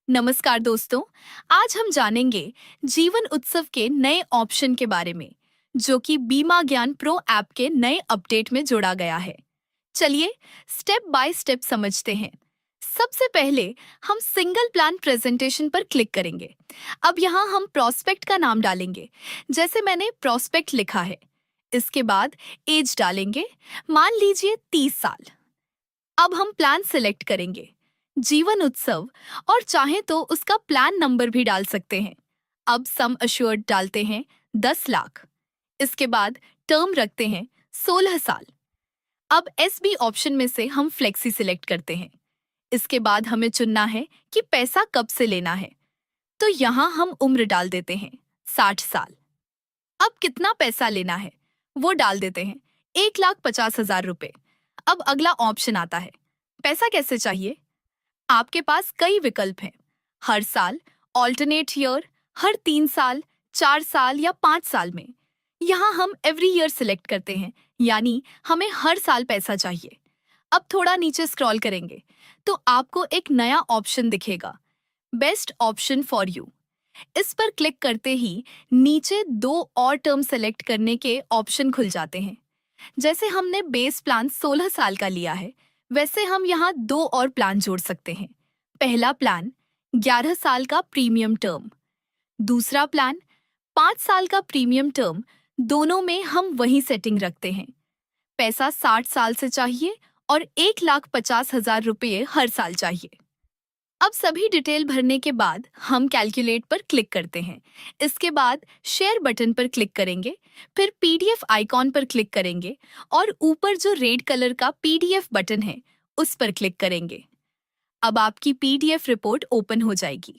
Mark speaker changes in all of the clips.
Speaker 1: नमस्कार दोस्तों। आज हम जानेंगे जीवन उत्सव के नए ऑप्शन के बारे में, जो कि बीमा ज्ञान प्रो ऐप के नए अपडेट में जोड़ा गया है। चलिए स्टेप बाय स्टेप समझते हैं। सबसे पहले हम सिंगल प्लान प्रेजेंटेशन पर क्लिक करेंगे। अब यहाँ हम प्रोस्पेक्ट का नाम डालेंगे, जैसे मैंने प्रोस्पेक्ट लिखा है। इसके बाद एज डालेंगे, मान लीजिए 30 साल। अब हम प्लान सिलेक्ट करेंगे, जीवन उत्सव, और चाहे तो उसका प्लान नंबर भी डाल सकते हैं। अब सम अश्योर्ड डालते हैं 10 लाख। इसके बाद टर्म रखते हैं 16 साल। अब एसबी ऑप्शन में से हम फ्लेक्सी सिलेक्ट करते हैं। इसके बाद हमें चुनना है कि पैसा कब से लेना है, तो यहाँ हम उम्र डाल देते हैं 60 साल। अब कितना पैसा लेना है वो डाल देते हैं 1,50,000 रुपए। अब अगला ऑप्शन आता है, पैसा कैसे चाहिए। आपके पास कई विकल्प हैं, हर साल, ऑल्टरनेट ईयर, हर 3 साल, 4 साल या 5 साल में। यहाँ हम एवरी ईयर सिलेक्ट करते हैं, यानी हमें हर साल पैसा चाहिए। अब थोड़ा नीचे स्क्रॉल करेंगे तो आपको एक नया ऑप्शन दिखेगा, बेस्ट ऑप्शन फॉर यू। इस पर क्लिक करते ही नीचे 2 और टर्म सेलेक्ट करने के ऑप्शन खुल जाते हैं। जैसे हमने बेस प्लान 16 साल का लिया है, वैसे हम यहाँ 2 और प्लान जोड़ सकते हैं। पहला प्लान 11 साल का प्रीमियम टर्म, दूसरा प्लान 5 साल का प्रीमियम टर्म। दोनों में हम वही सेटिंग रखते हैं। पैसा 60 साल से चाहिए और 1,50,000 रुपये हर साल चाहिए। अब सभी डिटेल भरने के बाद हम कैलकुलेट पर क्लिक करते हैं। इसके बाद शेयर बटन पर क्लिक करेंगे, फिर पीडीएफ आइकॉन पर क्लिक करेंगे और ऊपर जो रेड कलर का पीडीएफ बटन है उस पर क्लिक करेंगे। अब आपकी पीडीएफ रिपोर्ट ओपन हो जाएगी।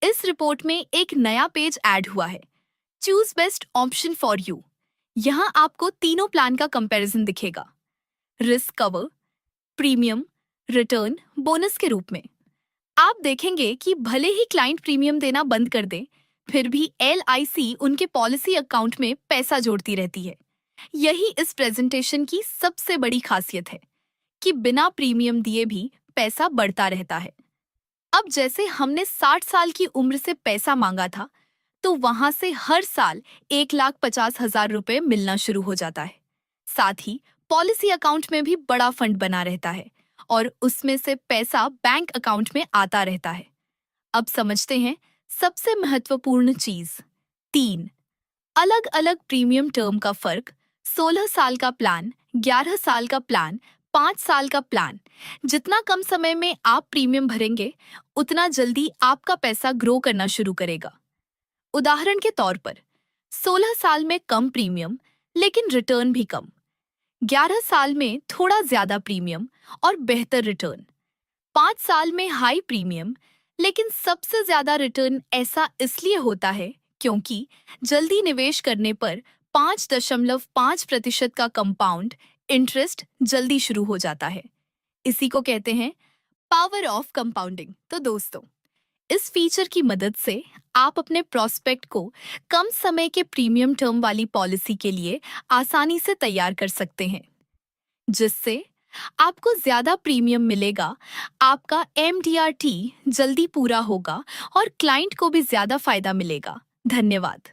Speaker 1: इस रिपोर्ट में एक नया पेज ऐड हुआ है, choose best option for you. यहाँ आपको तीनों प्लान का कंपैरिजन दिखेगा, risk cover, premium, return, bonus के रूप में। आप देखेंगे कि भले ही क्लाइंट प्रीमियम देना बंद कर दे, फिर भी एलआईसी उनके पॉलिसी अकाउंट में पैसा जोड़ती रहती है। यही इस प्रेजेंटेशन की सबसे बड़ी खासियत है कि बिना प्रीमियम दिए भी पैसा बढ़ता रहता है। अब जैसे हमने 60 साल की उम्र से पैसा मांगा था, तो वहां से हर साल 1,50,000 रुपये मिलना शुरू हो जाता है। साथ ही पॉलिसी अकाउंट में भी बड़ा फंड बना रहता है और उसमें से पैसा बैंक अकाउंट में आता रहता है। अब समझते हैं सबसे महत्वपूर्ण चीज, 3 अलग अलग प्रीमियम टर्म का फर्क, 16 साल का प्लान, 11 साल का प्लान, 5 साल का प्लान। जितना कम समय में आप प्रीमियम भरेंगे, उतना जल्दी आपका पैसा ग्रो करना शुरू करेगा। उदाहरण के तौर पर 16 साल में कम प्रीमियम लेकिन रिटर्न भी कम, 11 साल में थोड़ा ज्यादा प्रीमियम और बेहतर रिटर्न, 5 साल में हाई प्रीमियम लेकिन सबसे ज्यादा रिटर्न। ऐसा इसलिए होता है क्योंकि जल्दी निवेश करने पर 5.5% का कंपाउंड इंटरेस्ट जल्दी शुरू हो जाता है। इसी को कहते हैं पावर ऑफ कंपाउंडिंग। तो दोस्तों, इस फीचर की मदद से आप अपने प्रोस्पेक्ट को कम समय के प्रीमियम टर्म वाली पॉलिसी के लिए आसानी से तैयार कर सकते हैं, जिससे आपको ज्यादा प्रीमियम मिलेगा, आपका एमडीआरटी जल्दी पूरा होगा और क्लाइंट को भी ज्यादा फायदा मिलेगा। धन्यवाद।